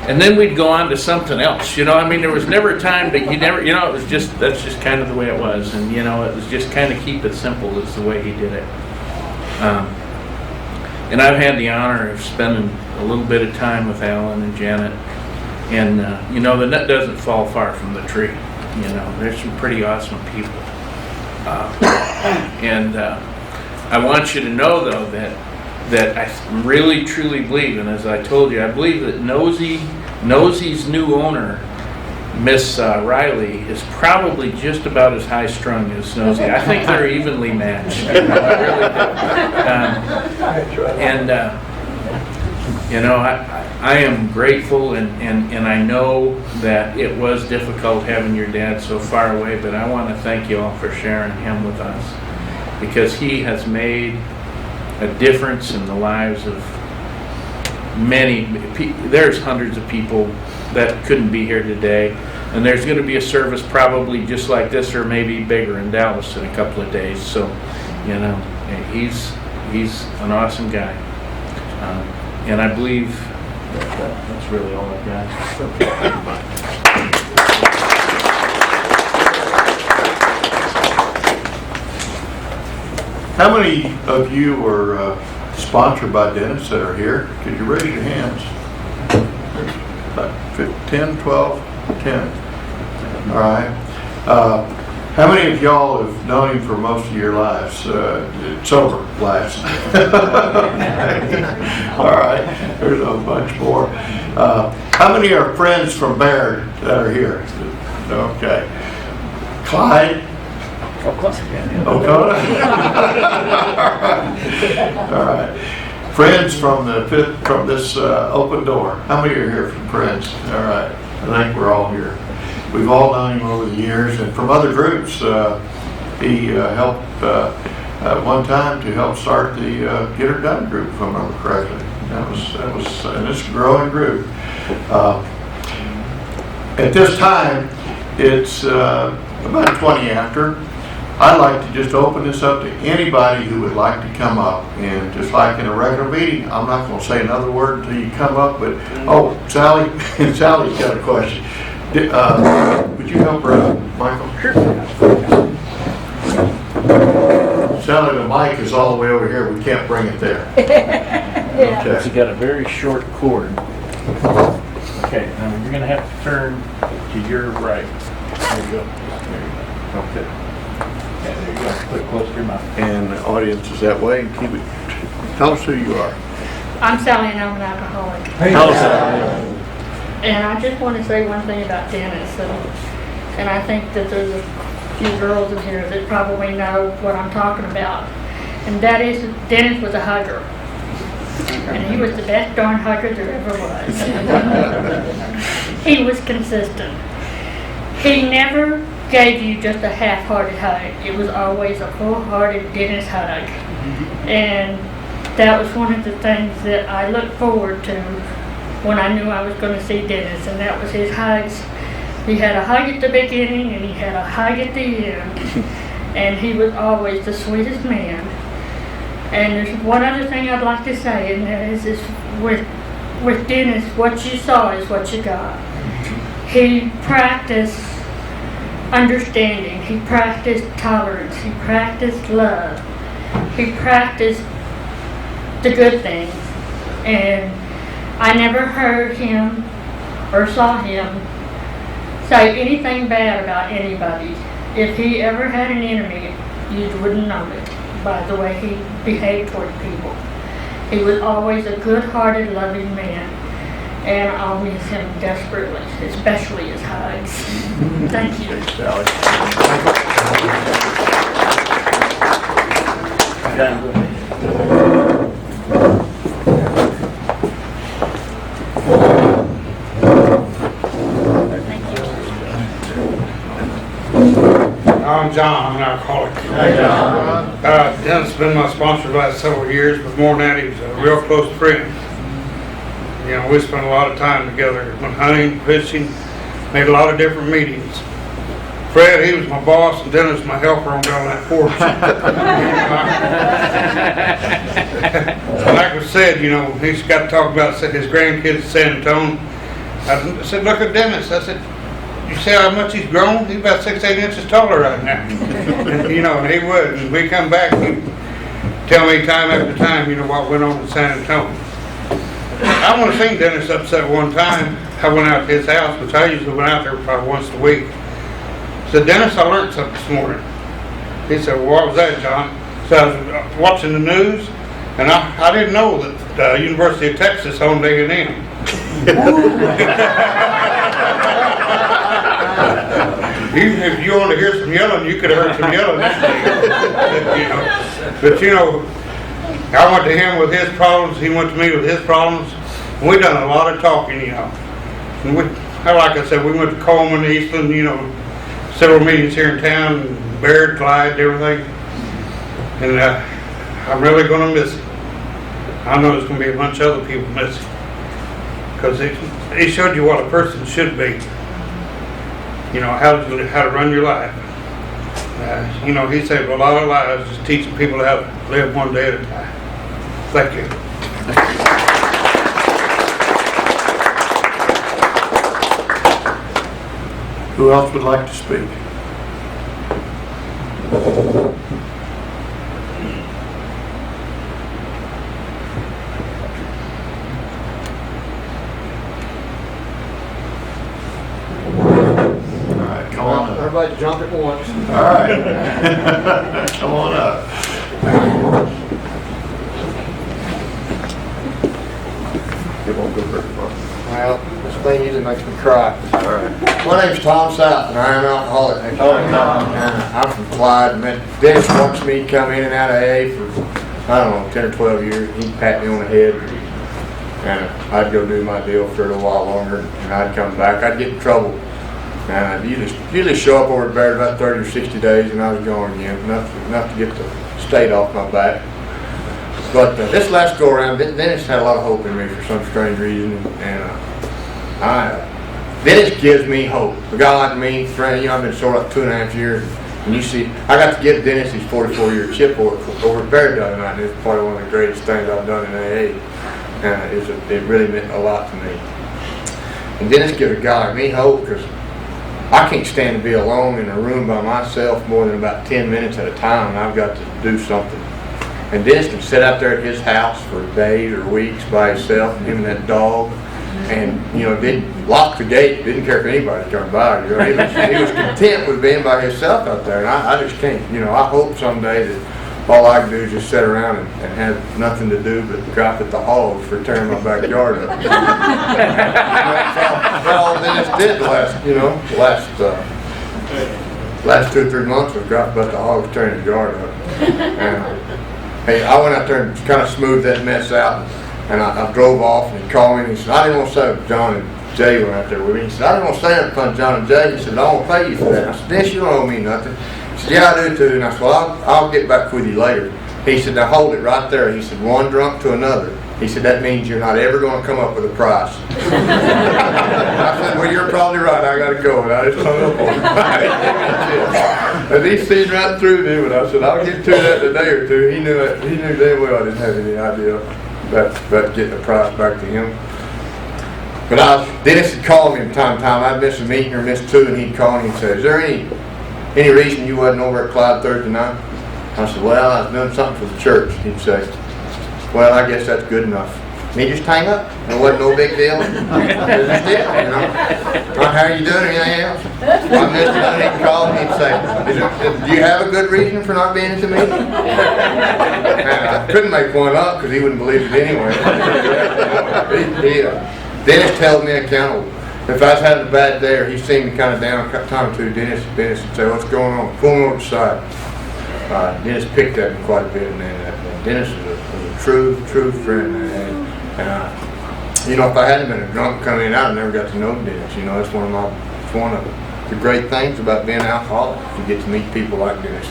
And then we'd go on to something else, you know, I mean, there was never a time that he never, you know, it was just, that's just kind of the way it was. And, you know, it was just kind of keep it simple is the way he did it. And I've had the honor of spending a little bit of time with Alan and Janet. And, you know, the nut doesn't fall far from the tree. You know, there's some pretty awesome people. And I want you to know, though, that I really, truly believe, and as I told you, I believe that Nosy's new owner, Miss Riley, is probably just about as high-strung as Nosy. I think they're evenly matched. You know, I really do. And, you know, I am grateful, and I know that it was difficult having your dad so far away, but I want to thank you all for sharing him with us, because he has made a difference in the lives of many. There's hundreds of people that couldn't be here today, and there's going to be a service probably just like this or maybe bigger in Dallas in a couple of days. So, you know, he's an awesome guy, and I believe that's really all I've got.
How many of you were sponsored by Dennis that are here? Could you raise your hands? About 10, 12, 10. All right. How many of y'all have known him for most of your lives, sober lives? All right. There's a bunch more. How many are friends from Baird that are here? Okay. Clyde? Okona? All right. Friends from this open door. How many are here from Friends? All right. I think we're all here. We've all known him over the years, and from other groups. He helped one time to help start the Get Her Done group, if I remember correctly. That was, and it's a growing group. At this time, it's about 20 after. I'd like to just open this up to anybody who would like to come up, and just like in a regular meeting, I'm not going to say another word until you come up, but, oh, Sally, Sally's got a question. Would you help her out, Michael? Sure. Sally, the mic is all the way over here, we can't bring it there.
Yeah.
Okay.
It's got a very short cord. Okay, now you're going to have to turn to your right. There you go. There you go. Okay. Yeah, there you go. Put it close to your mouth.
And the audience is that way, and keep it, tell us who you are.
I'm Sally and I'm an alcoholic. And I just want to say one thing about Dennis, and I think that there's a few girls in here that probably know what I'm talking about. And that is, Dennis was a hugger. And he was the best darn hugger there ever was. He was consistent. He never gave you just a half-hearted hug. It was always a full-hearted Dennis hug. And that was one of the things that I looked forward to when I knew I was going to see Dennis, and that was his hugs. He had a hug at the beginning and he had a hug at the end, and he was always the sweetest man. And there's one other thing I'd like to say, and that is with Dennis, what you saw is what you got. He practiced understanding, he practiced tolerance, he practiced love, he practiced the good things, and I never heard him or saw him say anything bad about anybody. If he ever had an enemy, you wouldn't know it by the way he behaved toward people. He was always a good-hearted, loving man, and I'll miss him desperately, especially his hugs. Thank you.
Thanks, Sally.
I'm John, I'm an alcoholic. Dennis has been my sponsor the last several years, but more than that, he was a real close friend. You know, we spent a lot of time together, went hunting, fishing, made a lot of different meetings. Fred, he was my boss, and Dennis my helper on down that porch. Like I said, you know, he's got to talk about his grandkids in San Antonio. I said, look at Dennis. I said, you see how much he's grown? He's about 6-8 inches taller right now. And, you know, and he would. And we come back, he'd tell me time after time, you know, what went on in San Antonio. I want to seen Dennis upset one time. I went out to his house, which I usually went out there probably once a week. I said, Dennis, I learned something this morning. He said, well, what was that, John? So I was watching the news, and I didn't know that the University of Texas owned A&M. If you want to hear some yelling, you could have heard some yelling this week. You know. But you know, I went to him with his problems, he went to me with his problems. We done a lot of talking, you know. And like I said, we went to Coleman, Eastland, you know, several meetings here in town, Baird, Clyde, everything. And I'm really going to miss him. I know there's going to be a bunch of other people miss him. Because he showed you what a person should be. You know, how to run your life. You know, he saved a lot of lives just teaching people how to live one day at a time. Thank you.
Who else would like to speak?
Everybody jump at once.
All right. Come on up.
Well, this thing usually makes me cry. All right. My name's Tom South, and I am an alcoholic. And I'm from Clyde. And Dennis watched me come in and out of AA for, I don't know, 10 or 12 years. He'd pat me on the head, and I'd go do my deal for a little while longer, and I'd come back. I'd get in trouble. And I'd usually show up over there about 30 or 60 days, and I was gone again. Enough to get the state off my back. But this last go around, Dennis had a lot of hope in me for some strange reason, and Dennis gives me hope. A guy like me, friend, you know, I've been sober like 2.5 years, and you see, I got to give Dennis his 44-year chip over at Bear tonight, and it's probably one of the greatest things I've done in AA, and it really meant a lot to me. And Dennis gives a guy like me hope, because I can't stand to be alone in a room by myself more than about 10 minutes at a time, and I've got to do something. And Dennis can sit out there at his house for days or weeks by himself, him and that dog, and, you know, didn't lock the gate, didn't care if anybody come by. You know, he was content with being by himself out there, and I just can't. You know, I hope someday that all I could do is just sit around and have nothing to do but drop at the hogs for tearing my backyard up. That's all Dennis did last 2 or 3 months was drop at the hogs tearing his yard up. And, hey, I went out there and kind of smoothed that mess out, and I drove off, and he called me and he said, I didn't want to say John and Jay were out there with me. He said, I didn't want to say nothing in front of John and Jay. He said, I won't pay you for that. I said, Dennis, you don't owe me nothing. He said, yeah, I do too. And I said, well, I'll get back with you later. He said, now hold it right there. He said, one drunk to another. He said, that means you're not ever going to come up with a price. I said, well, you're probably right. I got to go. And I just hung up on him. And he seen right through me. And I said, I'll get to that in a day or two. He knew it. He knew damn well I didn't have any idea about getting the price back to him. But Dennis had called me from time to time. I'd miss a meeting or miss 2, and he'd call me and say, is there any reason you wasn't over at Clyde Thursday night? I said, well, I was doing something for the church. He'd say, well, I guess that's good enough. And he'd just hang up. It wasn't no big deal. It was just it, you know. Well, how are you doing? Anything else? Well, I missed it, and he'd call me and say, do you have a good reason for not being at the meeting? And I couldn't make one up because he wouldn't believe it anyway. Dennis held me accountable. If I was having a bad day or he seen me kind of down a time or two, Dennis would say, what's going on? Pull me over the side. Dennis picked at me quite a bit, and Dennis was a true friend. And you know, if I hadn't been a drunk coming in, I'd never got to know Dennis. You know, it's one of the great things about being an alcoholic. You get to meet people like Dennis.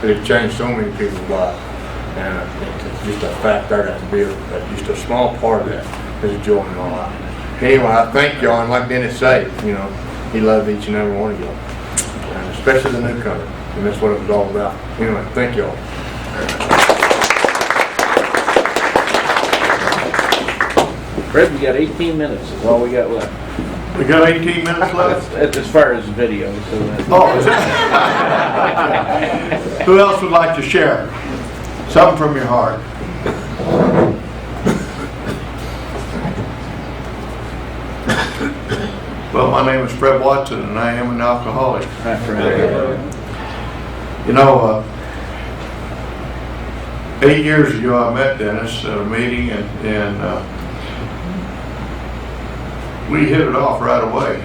It changed so many people's lives. And it's just a fact I got to be just a small part of that is a joy in my life. Anyway, I thank y'all, and like Dennis said, you know, he loved each and every one of y'all, and especially the newcomer, and that's what it was all about. Anyway, thank y'all.
Fred, we got 18 minutes, is all we got left.
We got 18 minutes left?
As far as video, so that's...
Oh, is it? Who else would like to share? Something from your heart. Well, my name is Fred Watson, and I am an alcoholic.
Hi, Fred.
You know, 8 years ago I met Dennis at a meeting, and we hit it off right away.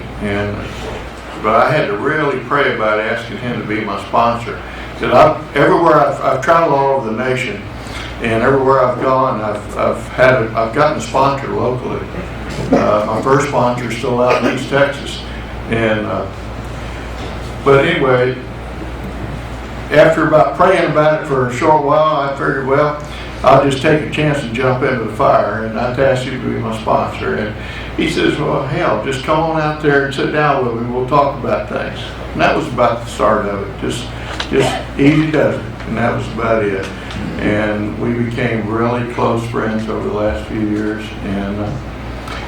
But I had to really pray about asking him to be my sponsor. Because everywhere I've traveled all over the nation, and everywhere I've gone, I've gotten a sponsor locally. My first sponsor is still out in East Texas, but anyway, after about praying about it for a short while, I figured, well, I'll just take a chance and jump into the fire, and I asked him to be my sponsor. And he says, well, hell, just come on out there and sit down with me. We'll talk about things. And that was about the start of it. Just easy does it, and that was about it. And we became really close friends over the last few years, and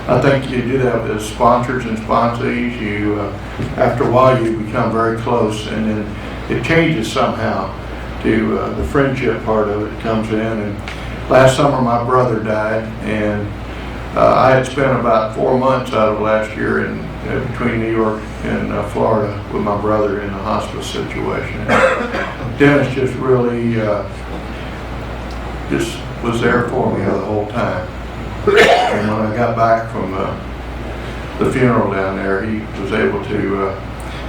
I think you do that with sponsors and sponsees. You, after a while, you become very close, and then it changes somehow to the friendship part of it comes in. And last summer, my brother died, and I had spent about 4 months out of last year between New York and Florida with my brother in a hospice situation. Dennis just really just was there for me the whole time. And when I got back from the funeral down there, he was able to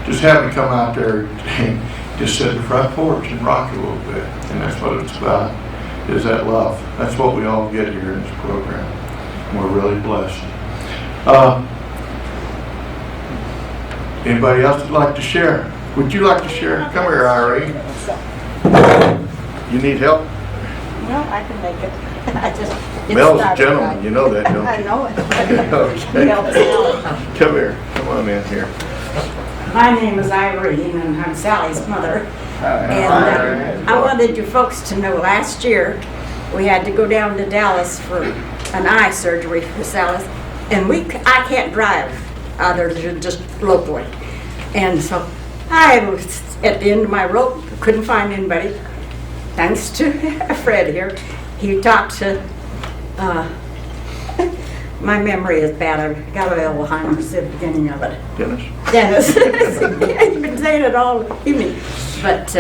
just have me come out there and just sit in the front porch and rock a little bit. And that's what it's about, is that love. That's what we all get here in this program. And we're really blessed. Anybody else would like to share? Would you like to share? Come here, Irene. You need help?
No, I can make it. I just.
Mel's a gentleman, you know that, don't you?
I know it.
Okay. Come here. Come on in here.
My name is Irene, and I'm Sally's mother. And I wanted you folks to know last year we had to go down to Dallas for an eye surgery for Sally's, and I can't drive other than just locally. And so I was at the end of my rope, couldn't find anybody. Thanks to Fred here, he talked to. My memory is bad. I got Alzheimer's at the beginning of it.
Dennis?
Dennis. He's been saying it all evening. But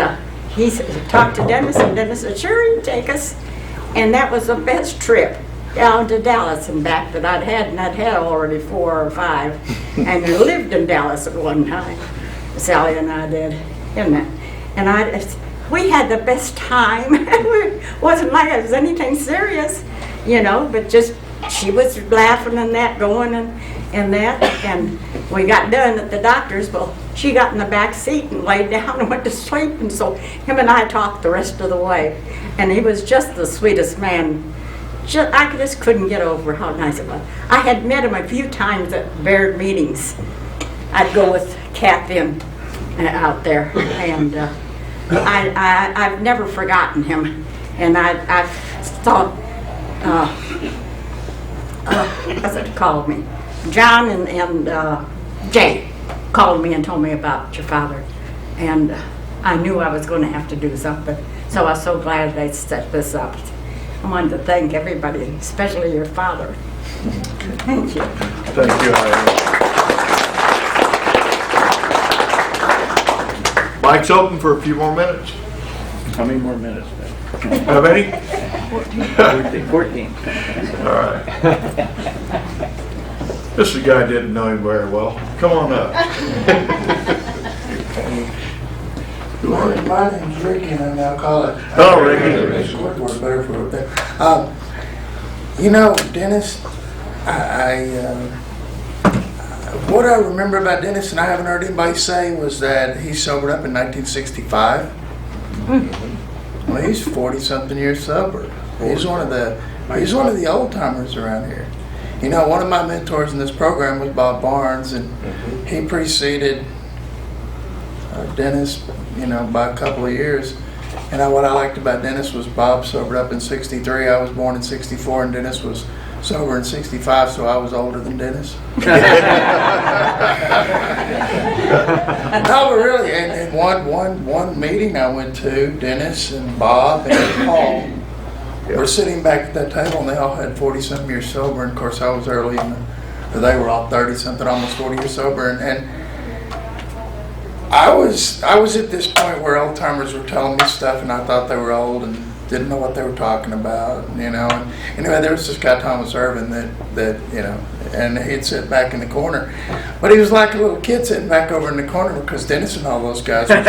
he talked to Dennis, and Dennis said, sure, he'd take us. And that was the best trip down to Dallas and back that I'd had, and I'd had already 4 or 5. And we lived in Dallas at one time, Sally and I did, and we had the best time. It wasn't like it was anything serious, but just she was laughing and that, going and that, and we got done at the doctor's. Well, she got in the back seat and laid down and went to sleep, and so him and I talked the rest of the way, and he was just the sweetest man. I just couldn't get over how nice it was. I had met him a few times at Baird meetings. I'd go with Catherine out there, and I've never forgotten him. And I thought, what's it called me? John and Jay called me and told me about your father, and I knew I was going to have to do something. So I was so glad they set this up. I wanted to thank everybody, especially your father. Thank you.
Thank you, Irene. Mike's open for a few more minutes.
How many more minutes, Ben?
How many?
14.
All right. This is a guy I didn't know him very well. Come on up.
My name's Ricky, and I'm now calling.
Hello, Ricky.
Squidward better for it. Dennis, what I remember about Dennis, and I haven't heard anybody say, was that he sobered up in 1965. Well, he's 40-something years sober. He's one of the old timers around here. One of my mentors in this program was Bob Barnes, and he preceded Dennis, by a couple of years. And what I liked about Dennis was Bob sobered up in 63. I was born in 64, and Dennis was sober in 65, so I was older than Dennis. No, but really, and one meeting I went to, Dennis and Bob and Paul were sitting back at that table, and they all had 40-something years sober. And of course, I was early, they were all 30-something, almost 40 years sober, and I was at this point where old timers were telling me stuff, and I thought they were old and didn't know what they were talking about, And anyway, there was this guy Thomas Irvin that and he'd sit back in the corner, but he was like a little kid sitting back over in the corner because Dennis and all those guys were,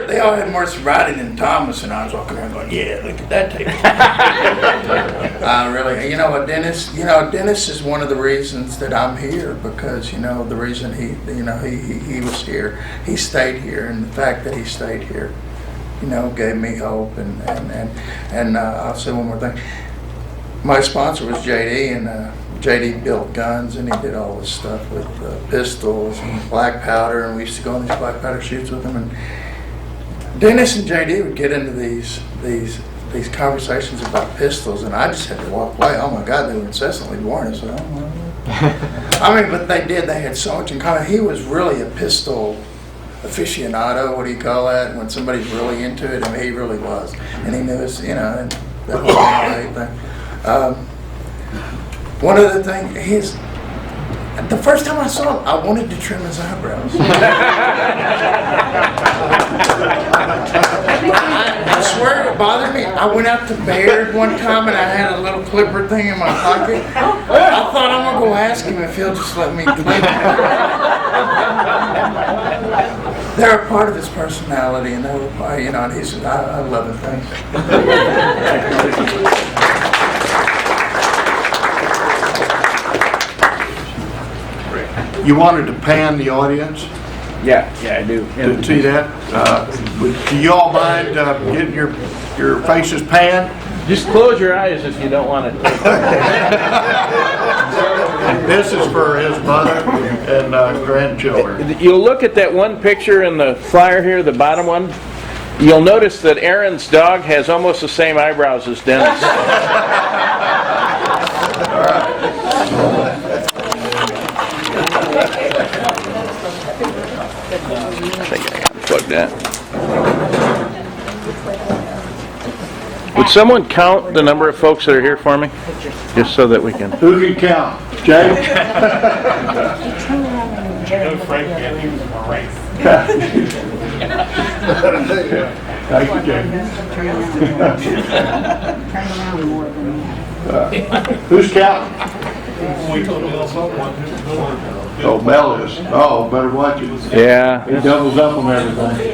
they all had more sobriety than Thomas, and I was walking around going, yeah, look at that table. Really, Dennis is one of the reasons that I'm here, because the reason he was here, he stayed here, and the fact that he stayed here, gave me hope. And I'll say one more thing. My sponsor was JD, and JD built guns, and he did all this stuff with pistols and black powder, and we used to go on these black powder shoots with him. And Dennis and JD would get into these conversations about pistols, and I just had to walk away. Oh my God, they were incessantly boring. I said, but they did. They had so much in common. He was really a pistol aficionado. What do you call that? When somebody's really into it, he really was, and he knew his, and that whole thing. One other thing, the first time I saw him, I wanted to trim his eyebrows. I swear it bothered me. I went out to Baird one time, and I had a little clipper thing in my pocket. I thought, I'm going to go ask him if he'll just let me clip it. They're a part of his personality, and they were, and he said, I love it, thanks.
You wanted to pan the audience?
Yeah, I do.
To see that? Do you all mind getting your faces panned?
Just close your eyes if you don't want to.
This is for his mother and grandchildren.
You'll look at that one picture in the flyer here, the bottom one. You'll notice that Aaron's dog has almost the same eyebrows as Dennis.
All right.
Plug that. Would someone count the number of folks that are here for me? Just so that we can.
Who can count? Jay?
Frank, he was a race.
Thank you, Jamie. Who's counting? Oh, Mel is. Oh, better watch it.
Yeah.
He doubles up on everything.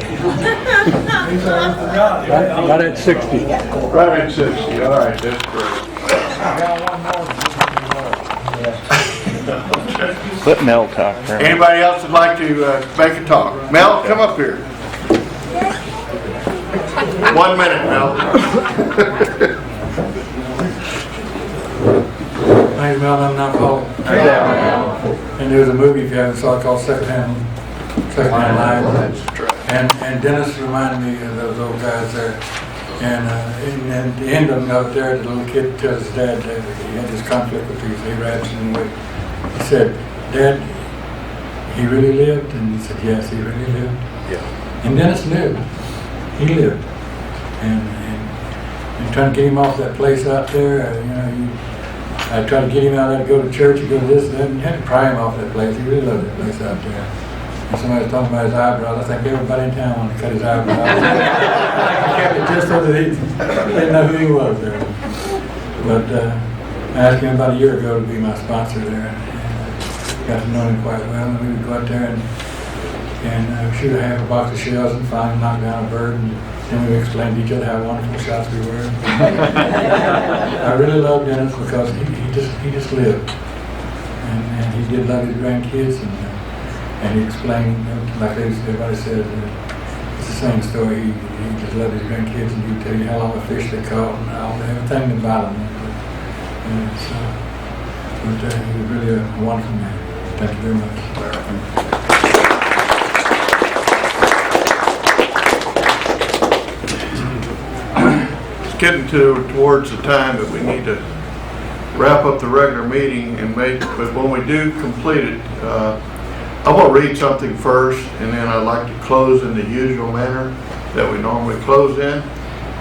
Right at 60.
Right at 60, all right, that's great.
Let Mel talk.
Anybody else would like to make a talk? Mel, come up here. 1 minute, Mel.
Thanks, Mel. I'm not Paul. And there's a movie, if you haven't saw it, called Secondhand Lives. And Dennis reminded me of those old guys there. And at the end of them out there, the little kid tells his dad that he had this conflict with these Arabs and he said, "Dad, he really lived?" And he said, "Yes, he really lived." Yeah. And Dennis lived. He lived. And trying to get him off that place out there, I tried to get him out there to go to church and go to this and that, and you had to pry him off that place. He really loved that place out there. And somebody was talking about his eyebrows. I think everybody in town wanted to cut his eyebrows. He kept it just so that they didn't know who he was there. But I asked him about a year ago to be my sponsor there. And got to know him quite well. And we would go out there and shoot half a box of shells and find and knock down a bird. And then we would explain to each other how wonderful shots we were. I really loved Dennis because he just lived. And he did love his grandkids. And he explained, like everybody said, it's the same story. He just loved his grandkids, and he would tell you how long a fish they caught and everything about him. But he was really a wonderful man. Thank you very much.
It's getting towards the time that we need to wrap up the regular meeting but when we do complete it, I want to read something first, and then I'd like to close in the usual manner that we normally close in,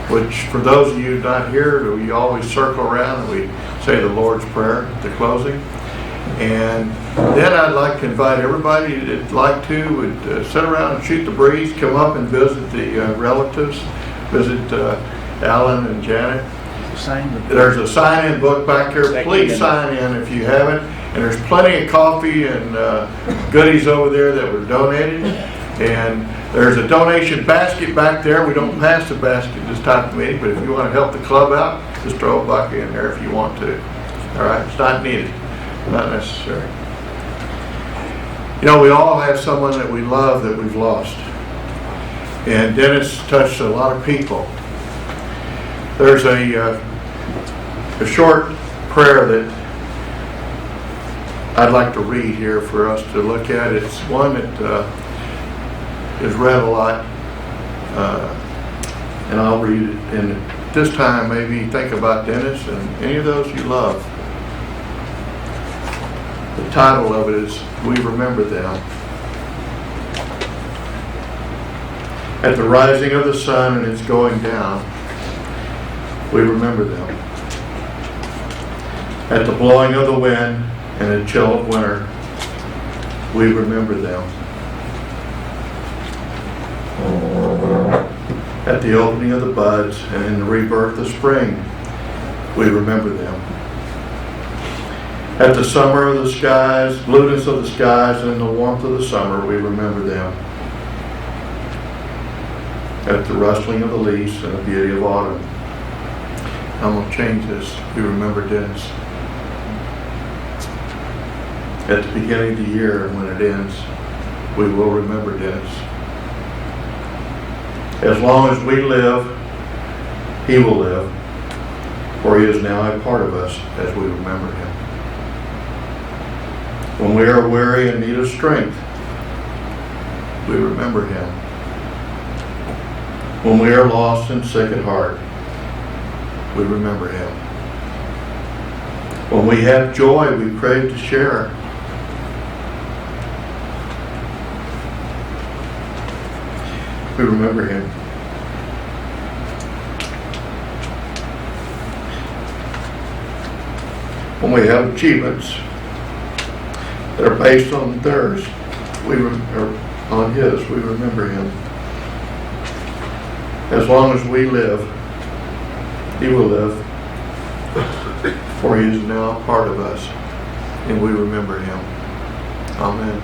which for those of you not here, we always circle around and we say the Lord's Prayer at the closing. And then I'd like to invite everybody that'd like to would sit around and shoot the breeze, come up and visit the relatives, visit Alan and Janet. There's a sign-in book back here. Please sign in if you haven't. And there's plenty of coffee and goodies over there that were donated. And there's a donation basket back there. We don't pass the basket this type of meeting, but if you want to help the club out, just throw a bucket in there if you want to. All right, it's not needed, not necessary. You know, we all have someone that we love that we've lost. And Dennis touched a lot of people. There's a short prayer that I'd like to read here for us to look at. It's one that is read a lot, and I'll read it. And at this time, maybe think about Dennis and any of those you love. The title of it is "We Remember Them." At the rising of the sun and its going down, we remember them. At the blowing of the wind and the chill of winter, we remember them. At the opening of the buds and in the rebirth of spring, we remember them. At the summer of the skies, blueness of the skies, and the warmth of the summer, we remember them. At the rustling of the leaves and the beauty of autumn. I'm going to change this. We remember Dennis. At the beginning of the year and when it ends, we will remember Dennis. As long as we live, he will live, for he is now a part of us as we remember him. When we are weary and need of strength, we remember him. When we are lost and sick at heart, we remember him. When we have joy we crave to share, we remember him. When we have achievements that are based on theirs, or on his, we remember him. as long as we live, he will live. For he is now a part of us, and we remember him. Amen.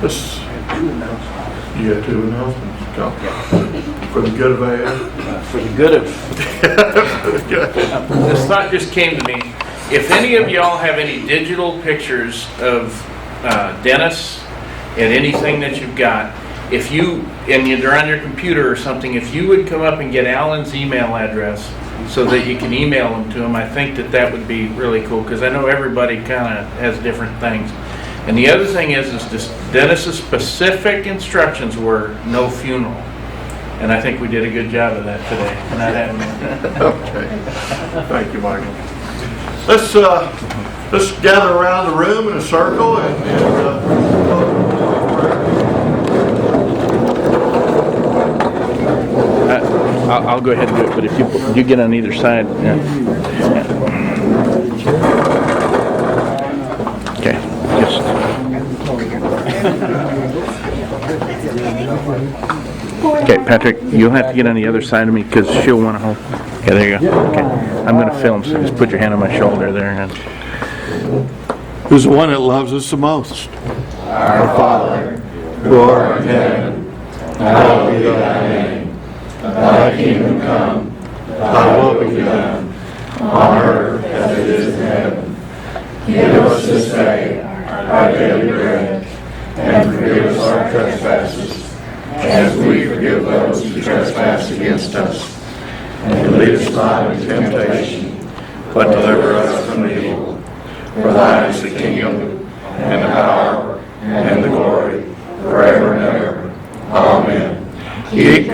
Let's, you got 2 announcements. Go. For the good of AF.
For the good of, this thought just came to me. If any of y'all have any digital pictures of Dennis and anything that you've got, if you, and they're on your computer or something, if you would come up and get Alan's email address so that you can email them to him, I think that would be really cool, because I know everybody kind of has different things. And the other thing is this, Dennis's specific instructions were no funeral. And I think we did a good job of that today. Not having it.
Okay. Thank you, Michael. Let's gather around the room in a circle
I'll go ahead and do it, but if you get on either side. Yeah. Okay. Okay, Patrick, you'll have to get on the other side of me because she'll want to hold. Okay, there you go. Okay. I'm going to film, so just put your hand on my shoulder there.
Who's the one that loves us the most?
Our Father, who art in heaven, hallowed be thy name. Thy kingdom come, thy will be done, on earth as it is in heaven. Give us this day our daily bread, and forgive us our trespasses, as we forgive those who trespass against us. And lead us not into temptation, but deliver us from evil. For thine is the kingdom, and the power, and the glory, forever and ever. Amen. Keep